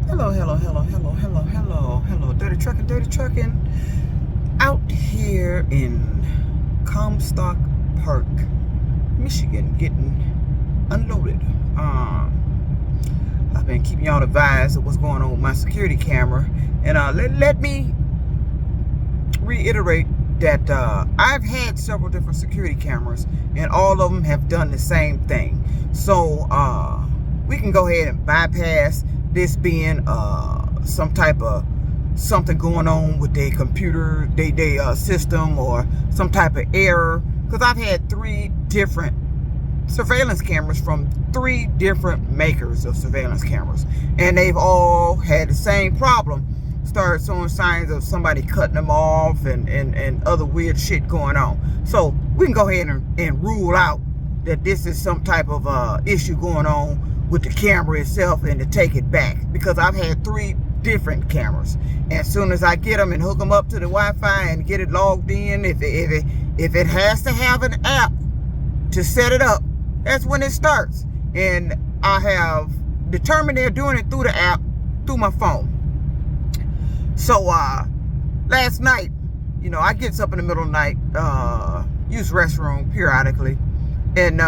Hello, hello, hello, hello, hello, hello, hello. Dirty trucking. Out here in Comstock Park, Michigan, getting unloaded. I've been keeping y'all advised of what's going on with my security camera. And let me reiterate that I've had several different security cameras, and all of them have done the same thing. So we can go ahead and bypass this being some type of something going on with their computer, their system, or some type of error. Because I've had 3 different surveillance cameras from 3 different makers of surveillance cameras, and they've all had the same problem. Started showing signs of somebody cutting them off and other weird shit going on. So we can go ahead and rule out that this is some type of issue going on with the camera itself, and to take it back, because I've had 3 different cameras. And as soon as I get them and hook them up to the Wi-Fi and get it logged in, if it has to have an app to set it up, that's when it starts. And I have determined they're doing it through the app, through my phone. So last night, I get up in the middle of the night, use restroom periodically, and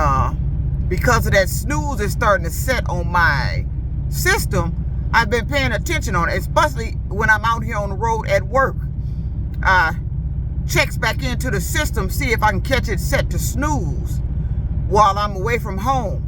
because of that snooze is starting to set on my system, I've been paying attention on it, especially when I'm out here on the road at work. Checks back into the system, see if I can catch it set to snooze while I'm away from home.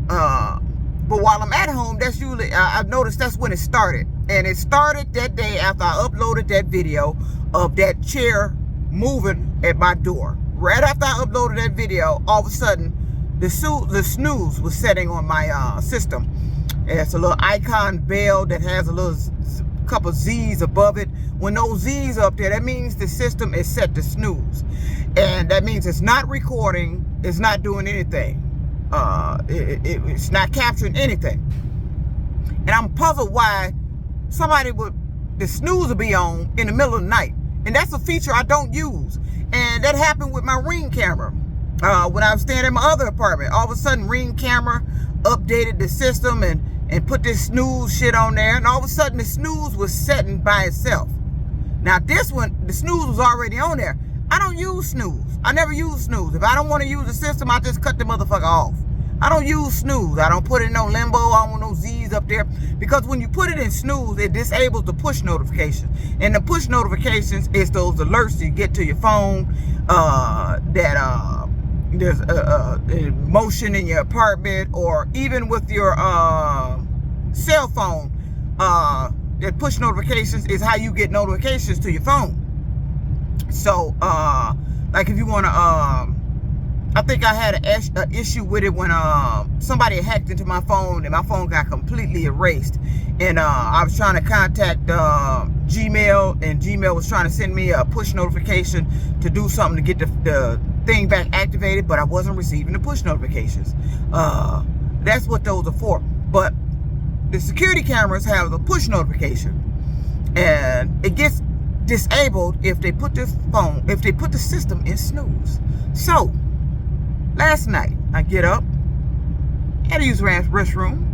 But while I'm at home, that's usually, I've noticed that's when it started. And it started that day after I uploaded that video of that chair moving at my door. Right after I uploaded that video, all of a sudden, the snooze was setting on my system. It's a little icon bell that has a little couple Z's above it. When those Z's are up there, that means the system is set to snooze. And that means it's not recording, it's not doing anything. It's not capturing anything. And I'm puzzled why the snooze will be on in the middle of the night. And that's a feature I don't use. And that happened with my Ring camera. When I was staying in my other apartment, all of a sudden Ring camera updated the system and put this snooze shit on there. And all of a sudden the snooze was setting by itself. Now this one, the snooze was already on there. I don't use snooze. I never use snooze. If I don't want to use the system, I just cut the motherfucker off. I don't use snooze. I don't put it in no limbo. I don't want no Z's up there. Because when you put it in snooze, it disables the push notifications. And the push notifications is those alerts you get to your phone that there's motion in your apartment, or even with your cell phone. That push notifications is how you get notifications to your phone. So, like if you want to, I think I had an issue with it when somebody hacked into my phone and my phone got completely erased. And I was trying to contact Gmail, and Gmail was trying to send me a push notification to do something to get the thing back activated, but I wasn't receiving the push notifications. That's what those are for. But the security cameras have the push notification, and it gets disabled if they put the system in snooze. So last night I get up, had to use the restroom.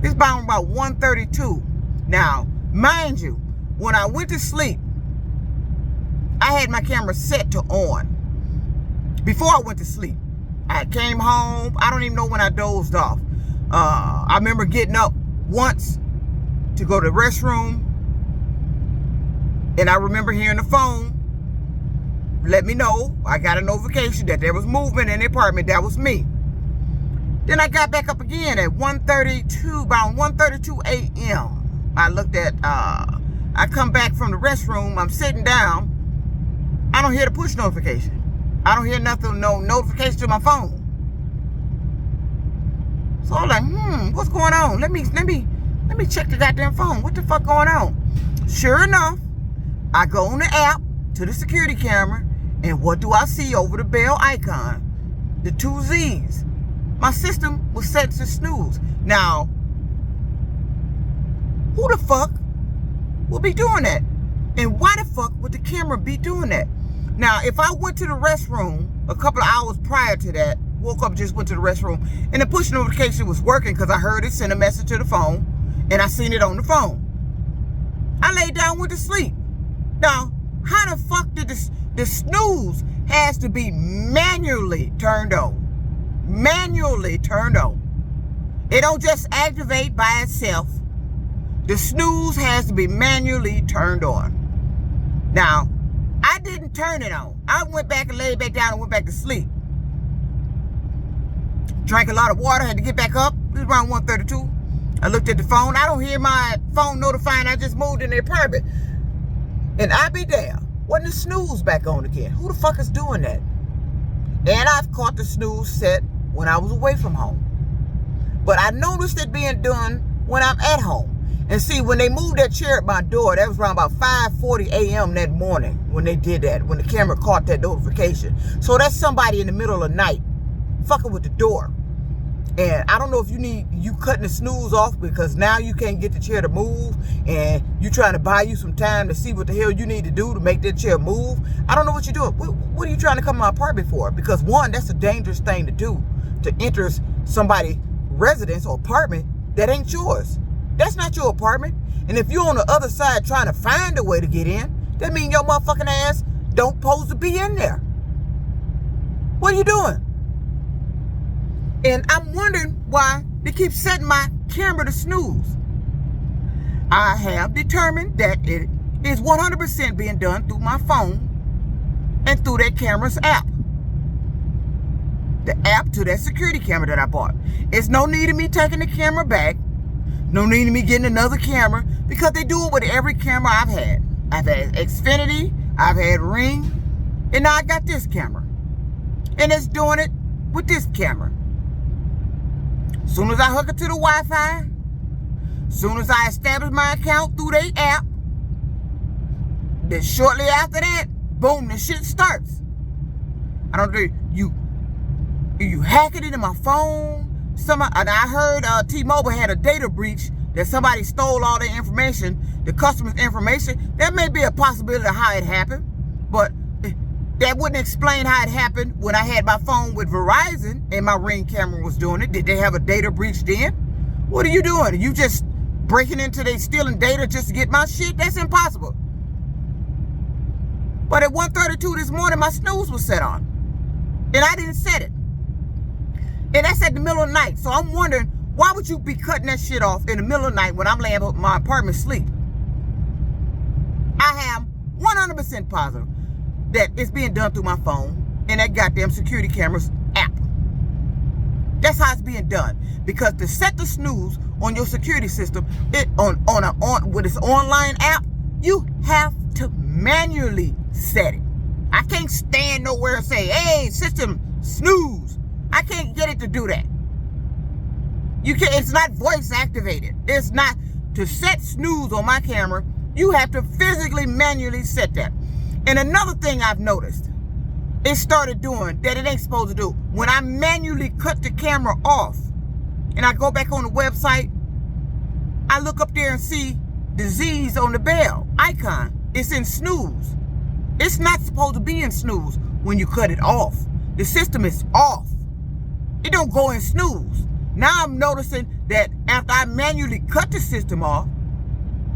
It's about 1:32. Now, mind you, when I went to sleep, I had my camera set to on. Before I went to sleep, I came home. I don't even know when I dozed off. I remember getting up once to go to the restroom, and I remember hearing the phone let me know. I got a notification that there was movement in the apartment. That was me. Then I got back up again at 1:32, about 1:32 a.m. I looked at, I come back from the restroom. I'm sitting down. I don't hear the push notification. I don't hear nothing, no notification to my phone. So I'm like, what's going on? Let me check the goddamn phone. What the fuck going on? Sure enough, I go on the app to the security camera, and what do I see over the bell icon? The 2 Z's. My system was set to snooze. Now, who the fuck will be doing that? And why the fuck would the camera be doing that? Now, if I went to the restroom a couple of hours prior to that, woke up, just went to the restroom, and the push notification was working because I heard it send a message to the phone, And I seen it on the phone. I laid down, went to sleep. Now, how the fuck did the snooze has to be manually turned on? Manually turned on. It don't just activate by itself. The snooze has to be manually turned on. Now, I didn't turn it on. I went back and laid back down and went back to sleep. Drank a lot of water, had to get back up. It was around 1:32. I looked at the phone. I don't hear my phone notifying I just moved in the apartment. And I be damn, wasn't the snooze back on again? Who the fuck is doing that? And I've caught the snooze set when I was away from home. But I noticed it being done when I'm at home. And see, when they moved that chair at my door, that was around about 5:40 a.m. that morning when they did that, when the camera caught that notification. So that's somebody in the middle of the night fucking with the door. And I don't know if you cutting the snooze off because now you can't get the chair to move and you trying to buy you some time to see what the hell you need to do to make that chair move. I don't know what you're doing. What are you trying to come to my apartment for? Because one, that's a dangerous thing to do, to enter somebody's residence or apartment that ain't yours. That's not your apartment. And if you're on the other side trying to find a way to get in, that means your motherfucking ass don't pose to be in there. What are you doing? And I'm wondering why they keep setting my camera to snooze. I have determined that it is 100% being done through my phone and through that camera's app. The app to that security camera that I bought. It's no need of me taking the camera back. No need of me getting another camera because they do it with every camera I've had. I've had Xfinity, I've had Ring, and now I got this camera. And it's doing it with this camera. Soon as I hook it to the Wi-Fi, soon as I establish my account through their app, then shortly after that, boom, the shit starts. I don't know, you hacking into my phone. And I heard T-Mobile had a data breach that somebody stole all their information, the customer's information. That may be a possibility of how it happened, but that wouldn't explain how it happened when I had my phone with Verizon and my Ring camera was doing it. Did they have a data breach then? What are you doing? Are you just breaking into they stealing data just to get my shit? That's impossible. But at 1:32 this morning, my snooze was set on. And I didn't set it. And that's at the middle of the night. So I'm wondering, why would you be cutting that shit off in the middle of the night when I'm laying in my apartment sleep? I am 100% positive that it's being done through my phone and that goddamn security camera's app. That's how it's being done. Because to set the snooze on your security system, with its online app, you have to manually set it. I can't stand nowhere and say, hey, system, snooze. I can't get it to do that. It's not voice activated. It's not. To set snooze on my camera, you have to physically manually set that. And another thing I've noticed, it started doing that it ain't supposed to do. When I manually cut the camera off and I go back on the website, I look up there and see the Z's on the bell icon. It's in snooze. It's not supposed to be in snooze when you cut it off. The system is off. It don't go in snooze. Now I'm noticing that after I manually cut the system off,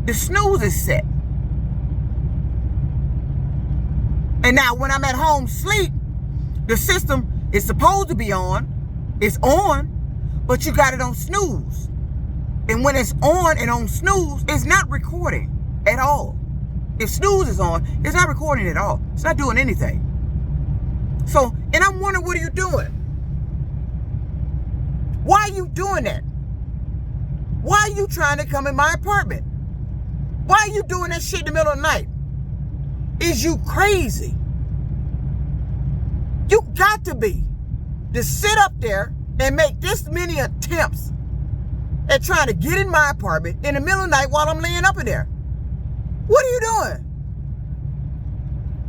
the snooze is set. And now when I'm at home sleep, the system is supposed to be on. It's on, but you got it on snooze. And when it's on and on snooze, it's not recording at all. If snooze is on, it's not recording at all. It's not doing anything. So, and I'm wondering, what are you doing? Why are you doing that? Why are you trying to come in my apartment? Why are you doing that shit in the middle of the night? Is you crazy? You got to be. To sit up there and make this many attempts at trying to get in my apartment in the middle of the night while I'm laying up in there. What are you doing?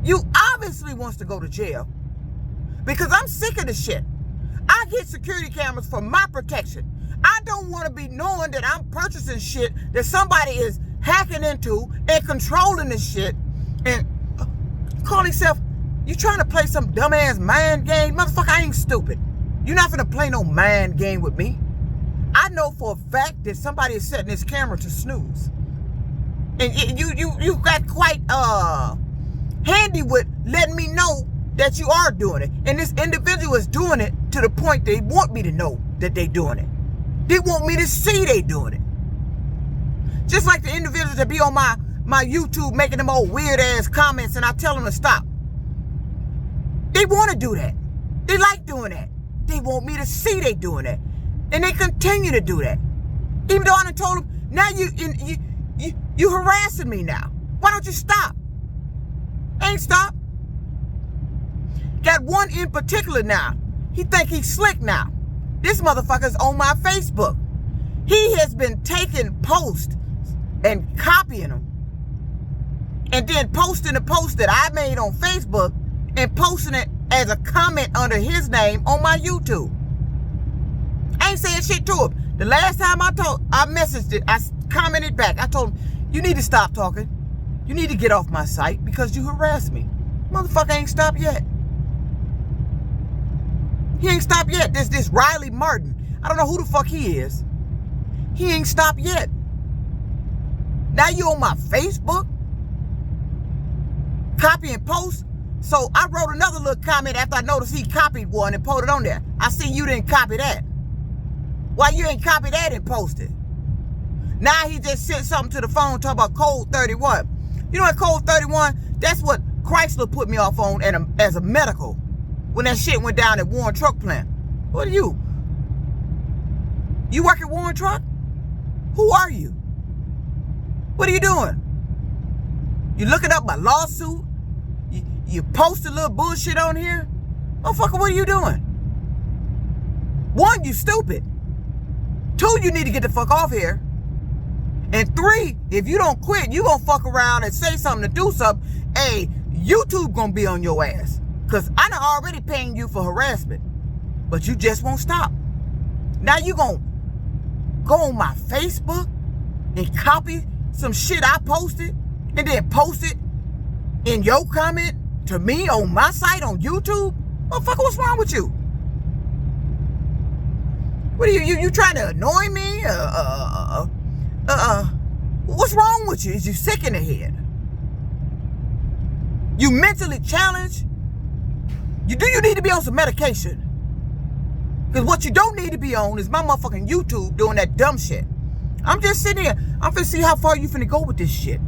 You obviously wants to go to jail. Because I'm sick of this shit. I get security cameras for my protection. I don't want to be knowing that I'm purchasing shit that somebody is hacking into and controlling this shit and call himself, you trying to play some dumbass mind game? Motherfucker, I ain't stupid. You're not gonna play no mind game with me. I know for a fact that somebody is setting this camera to snooze. And you got quite handy with letting me know that you are doing it. And this individual is doing it to the point they want me to know that they doing it. They want me to see they doing it. Just like the individuals that be on my YouTube making them old weird ass comments and I tell them to stop. They want to do that. They like doing that. They want me to see they doing that. And they continue to do that. Even though I done told them, now you harassing me now. Why don't you stop? Ain't stop. Got one in particular now. He think he's slick now. This motherfucker's on my Facebook. He has been taking posts and copying them. And then posting the post that I made on Facebook and posting it as a comment under his name on my YouTube. I ain't saying shit to him. The last time I messaged it, I commented back. I told him, you need to stop talking. You need to get off my site because you harassed me. Motherfucker ain't stopped yet. He ain't stopped yet. This Riley Martin. I don't know who the fuck he is. He ain't stopped yet. Now you on my Facebook? Copy and post? So I wrote another little comment after I noticed he copied one and put it on there. I see you didn't copy that. Why you ain't copied that and posted? Now he just sent something to the phone talking about code 31. You know what code 31? That's what Chrysler put me off on as a medical when that shit went down at Warren Truck Plant. What are you? You work at Warren Truck? Who are you? What are you doing? You looking up my lawsuit? You post a little bullshit on here? Motherfucker, what are you doing? One, you stupid. Two, you need to get the fuck off here. And three, if you don't quit, you gonna fuck around and say something to do something. Hey, YouTube gonna be on your ass. Cause I done already paying you for harassment. But you just won't stop. Now you gonna go on my Facebook and copy some shit I posted and then post it in your comment to me on my site on YouTube? Motherfucker, what's wrong with you? What are you trying to annoy me? What's wrong with you? Is you sick in the head? You mentally challenged? You need to be on some medication. Because what you don't need to be on is my motherfucking YouTube doing that dumb shit. I'm just sitting here. I'm finna see how far you finna go with this shit.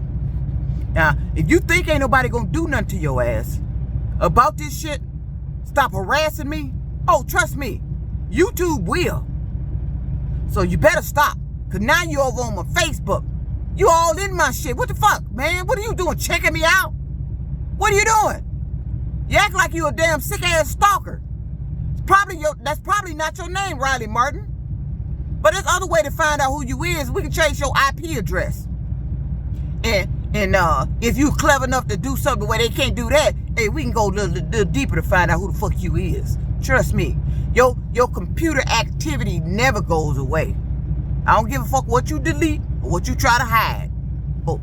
Now, if you think ain't nobody gonna do nothing to your ass about this shit, stop harassing me. Oh, trust me, YouTube will. So you better stop. Cause now you over on my Facebook. You all in my shit. What the fuck, man? What are you doing? Checking me out? What are you doing? You act like you a damn sick ass stalker. That's probably not your name, Riley Martin. But there's other way to find out who you is. We can change your IP address. And if you clever enough to do something where they can't do that, hey, we can go a little deeper to find out who the fuck you is. Trust me. Your computer activity never goes away. I don't give a fuck what you delete or what you try to hide. But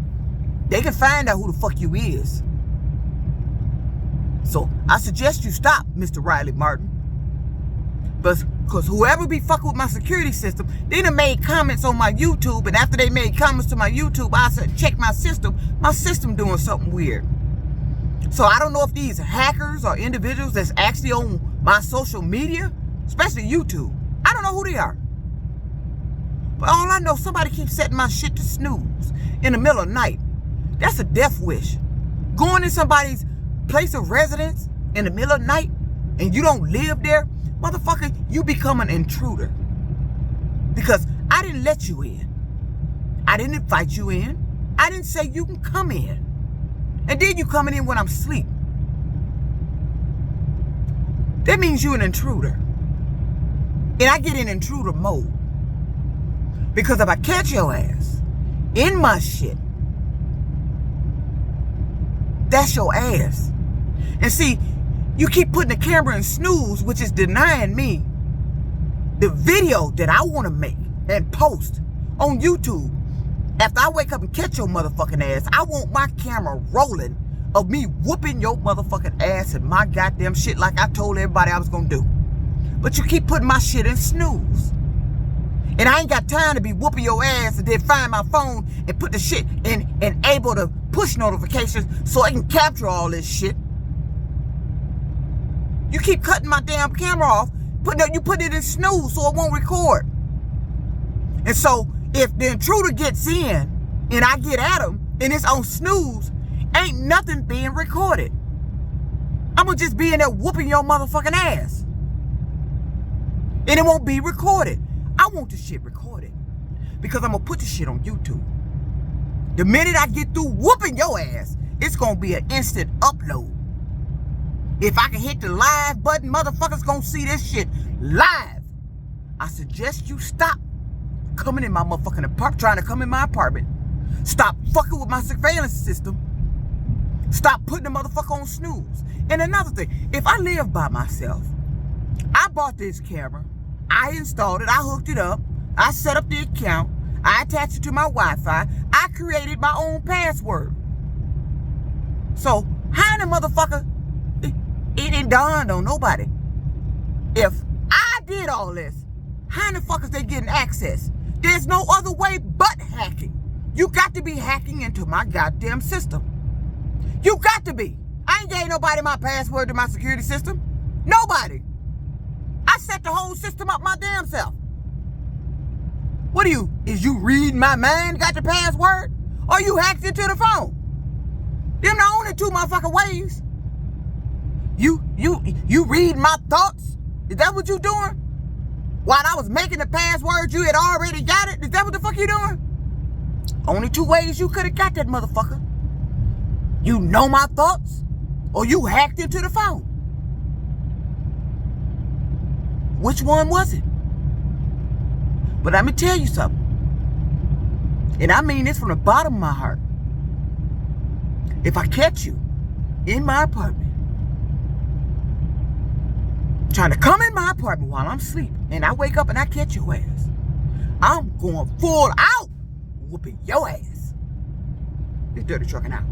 they can find out who the fuck you is. So I suggest you stop, Mr. Riley Martin. Because whoever be fucking with my security system, they done made comments on my YouTube, and after they made comments to my YouTube, I said, check my system doing something weird. So I don't know if these hackers or individuals that's actually on my social media, especially YouTube, I don't know who they are. But all I know, somebody keeps setting my shit to snooze in the middle of the night. That's a death wish. Going in somebody's place of residence in the middle of the night and you don't live there, motherfucker, you become an intruder. Because I didn't let you in. I didn't invite you in. I didn't say you can come in. And then you coming in when I'm asleep. That means you're an intruder. And I get in intruder mode. Because if I catch your ass in my shit, that's your ass. And see, you keep putting the camera in snooze, which is denying me the video that I want to make and post on YouTube. After I wake up and catch your motherfucking ass, I want my camera rolling of me whooping your motherfucking ass and my goddamn shit like I told everybody I was going to do. But you keep putting my shit in snooze. And I ain't got time to be whooping your ass and then find my phone and put the shit and able to push notifications so I can capture all this shit. You keep cutting my damn camera off. You put it in snooze so it won't record. And so if the intruder gets in and I get at him and it's on snooze, ain't nothing being recorded. I'm gonna just be in there whooping your motherfucking ass. And it won't be recorded. I want this shit recorded because I'm gonna put this shit on YouTube. The minute I get through whooping your ass, it's gonna be an instant upload. If I can hit the live button, motherfuckers gonna see this shit live. I suggest you stop coming in my motherfucking apartment, trying to come in my apartment. Stop fucking with my surveillance system. Stop putting the motherfucker on snooze. And another thing, if I live by myself, I bought this camera, I installed it, I hooked it up, I set up the account, I attached it to my Wi-Fi, I created my own password. So, how in the motherfucker, it ain't dawned on nobody. If I did all this, how in the fuck is they getting access? There's no other way but hacking. You got to be hacking into my goddamn system. You got to be. I ain't gave nobody my password to my security system. Nobody. I set the whole system up my damn self. What are you? Is you reading my mind, got the password? Or you hacked into the phone? Them the only two motherfucking ways. You read my thoughts? Is that what you doing? While I was making the password, you had already got it? Is that what the fuck you doing? Only two ways you could have got that motherfucker. You know my thoughts, or you hacked into the phone. Which one was it? But let me tell you something. And I mean this from the bottom of my heart. If I catch you in my apartment, trying to come in my apartment while I'm asleep, and I wake up and I catch your ass, I'm going full out whooping your ass. It's Dirty Trucking out.